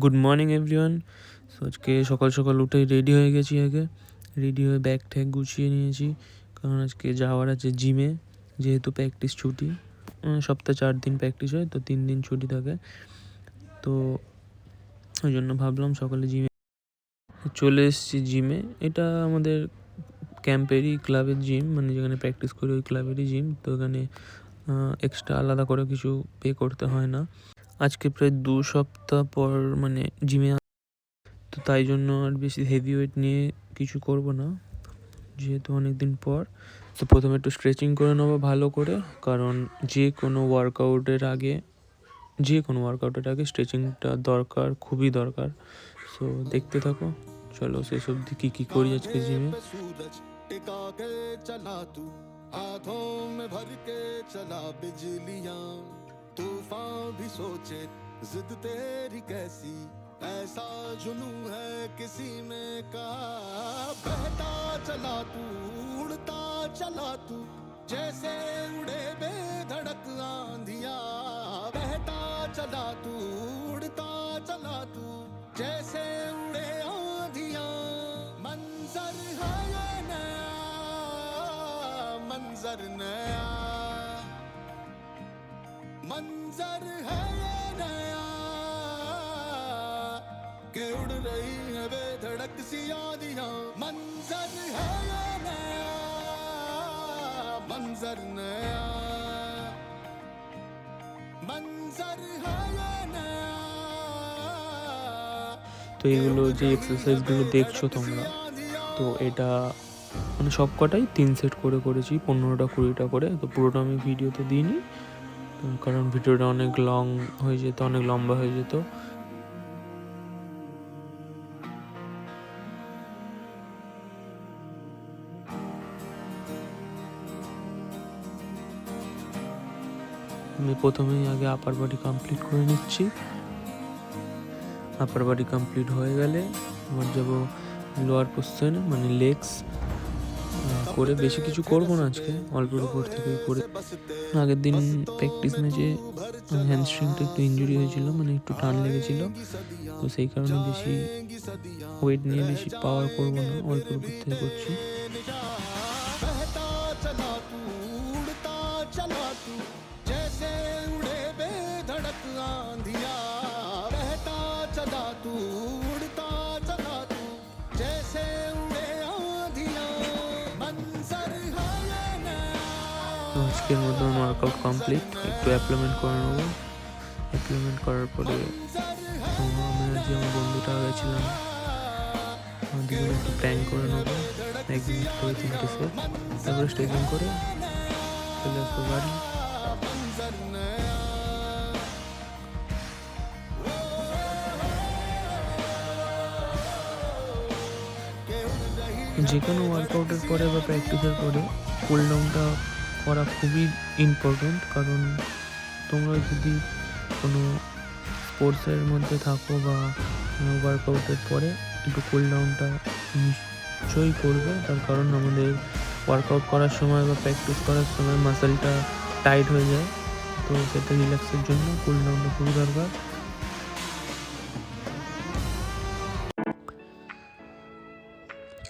Good morning everyone. So আজকে সকাল সকাল উঠে রেডি হয়ে গেছি। রেডি হয়ে ব্যাগ ট্যাগ গুছিয়ে নিয়েছি, কারণ আজকে যাওয়ার আছে জিমে। যেহেতু প্র্যাকটিস ছুটি, সপ্তাহে 4 দিন প্র্যাকটিস হয়, তো 3 দিন ছুটি থাকে। তো ওই জন্য ভাবলাম সকালে জিমে চলে এসেছি। জিমে এটা আমাদের ক্যাম্পেরই ক্লাবের জিম, মানে যেখানে প্র্যাকটিস করি ওই ক্লাবেরই জিম। তো এখানে এক্সট্রা আলাদা করে কিছু পে করতে হয় না। আজকে প্রায় 2 সপ্তাহ পর মানে জিমে, তো তাই জন্য আর বেশি হেভি ওয়েট নিয়ে কিছু করব না, যেহেতু অনেক দিন পর। তো প্রথমে একটু স্ট্রেচিং করে নেবো ভালো করে, কারণ যে কোনো ওয়ার্কআউটের আগে স্ট্রেচিংটা দরকার, খুবই দরকার। সো দেখতে থাকো, চলো শেষ অবধি কী করি আজকে জিমে। टिका के चला तू, हाथों में भर के चला बिजलियां, तूफान भी सोचे जिद तेरी कैसी, ऐसा जुनू है किसी में कहा। बहता चला तू, उड़ता चला तू, जैसे उड़े बेधड़क आंधिया। बहता चला तू, उड़ता चला तू, जैसे उड़े आंधिया। मंजर है ये नया, मंजर नया, मंजर है ये नया, के उड़ रही है बेधड़क सी आंधियां। मंजर है ये नया, मंजर नया, मंजर है ये नया। তো এইগুলো যে এক্সারসাইজগুলো দেখছো তোমরা, তো এটা মানে সব কটাই 3 সেট করে করেছি, 15টা 20টা করে। তো পুরোটা আমি ভিডিওতে দিইনি, কারণ ভিডিওটা অনেক লং হয়ে যেত, অনেক লম্বা হয়ে যেত। আমি প্রথমেই আগে আপার বডি কমপ্লিট করে নিচ্ছি। আপার বডি কমপ্লিট হয়ে গেলে আমার যাবো লোয়ার পোশ্চেনে, মানে লেগস করে। বেশি কিছু করবো না আজকে, অল্পের উপর থেকে করে। আগের দিন প্র্যাকটিস ম্যাচে হ্যামস্ট্রিংটা একটু ইঞ্জুরি হয়েছিল, মানে একটু টান লেগেছিল। তো সেই কারণে বেশি ওয়েট নিয়ে বেশি পাওয়ার করবো না, অল্পের উপর থেকে করছি। আজকের মতন ওয়ার্কআউট কমপ্লিট। একটু অ্যাপ্লিমেন্ট করে নেবো। অ্যাপ্লিমেন্ট করার পরে আমরা যে আমার বন্ধুটা গেছিলাম, আমাদের একটু প্ল্যান করে নেবো 1 মিনিট করে 3টে সেট, তারপরে স্ট্রেচিং করে চলে আসবো বাড়ি। যে কোনো ওয়ার্কআউটের পরে বা প্র্যাকটিসের পরে কুল ডাউনটা করা খুবই ইম্পর্টেন্ট, কারণ তোমরা যদি কোনো স্পোর্টসের মধ্যে থাকো বা ওয়ার্কআউটের পরে একটু কুল ডাউনটা নিশ্চয়ই করবে। তার কারণ আমাদের ওয়ার্কআউট করার সময় বা প্র্যাকটিস করার সময় মাসেলটা টাইট হয়ে যায়, তো সেটা রিল্যাক্সের জন্য কুল ডাউনটা খুবই দরকার।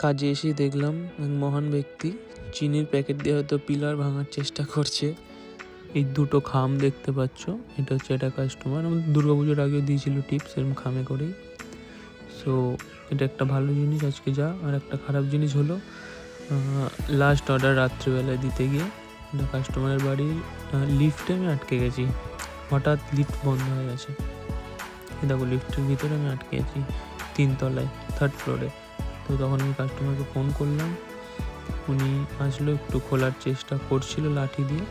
কাজে এসে দেখলাম এক মহান ব্যক্তি চিনির প্যাকেট দিয়ে হয়তো পিলার ভাঙার চেষ্টা করছে। এই 2টো খাম দেখতে পাচ্ছ, এটা হচ্ছে একটা কাস্টমার আমাদের দুর্গাপুজোর আগেও দিয়েছিল টিপস এরকম খামে করেই। সো এটা একটা ভালো জিনিস আজকে যা। আর একটা খারাপ জিনিস হলো, লাস্ট অর্ডার রাত্রিবেলায় দিতে গিয়ে কাস্টমারের বাড়ির লিফটে আমি আটকে গেছি। হঠাৎ লিফট বন্ধ হয়ে গেছে। দেখো লিফটের ভিতরে আমি আটকে গেছি 3 তলায়, 3rd ফ্লোরে। তো তখন আমি কাস্টমারকে ফোন করলাম, উনি আসলো, একটু খোলার চেষ্টা করছিল লাঠি দিয়ে।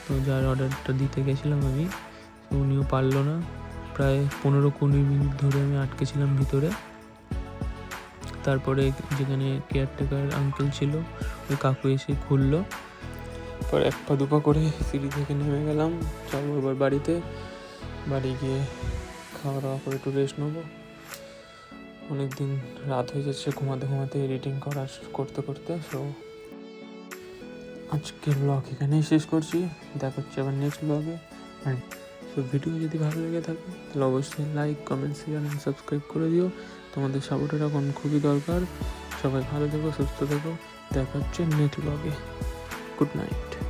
তো যার অর্ডারটা দিতে গেছিলাম আমি, উনিও পারলো না। প্রায় 15-20 মিনিট ধরে আমি আটকেছিলাম ভিতরে। তারপরে যেখানে কেয়ারটেকার আঙ্কেল ছিল, ওই কাকু এসে খুললো। পর 1 পা 2 পা করে সিঁড়ি থেকে নেমে গেলাম, যাবো এবার বাড়িতে। বাড়ি গিয়ে খাওয়া দাওয়া করে একটু রেস্ট নেবো। অনেকদিন রাত হয়ে যাচ্ছে ঘুমাতে এডিটিং করতে করতে। সো আজকের ব্লগ এখানেই শেষ করছি, দেখা হচ্ছে আবার নেক্সট ব্লগে। তো ভিডিও যদি ভালো লেগে থাকে তাহলে অবশ্যই like, comment, share and subscribe করে দিও। তোমাদের সাপোর্টের এখন খুবই দরকার। সবাই ভালো থেকো, সুস্থ থেকো। দেখা হচ্ছে নেক্সট ব্লগে। Good night.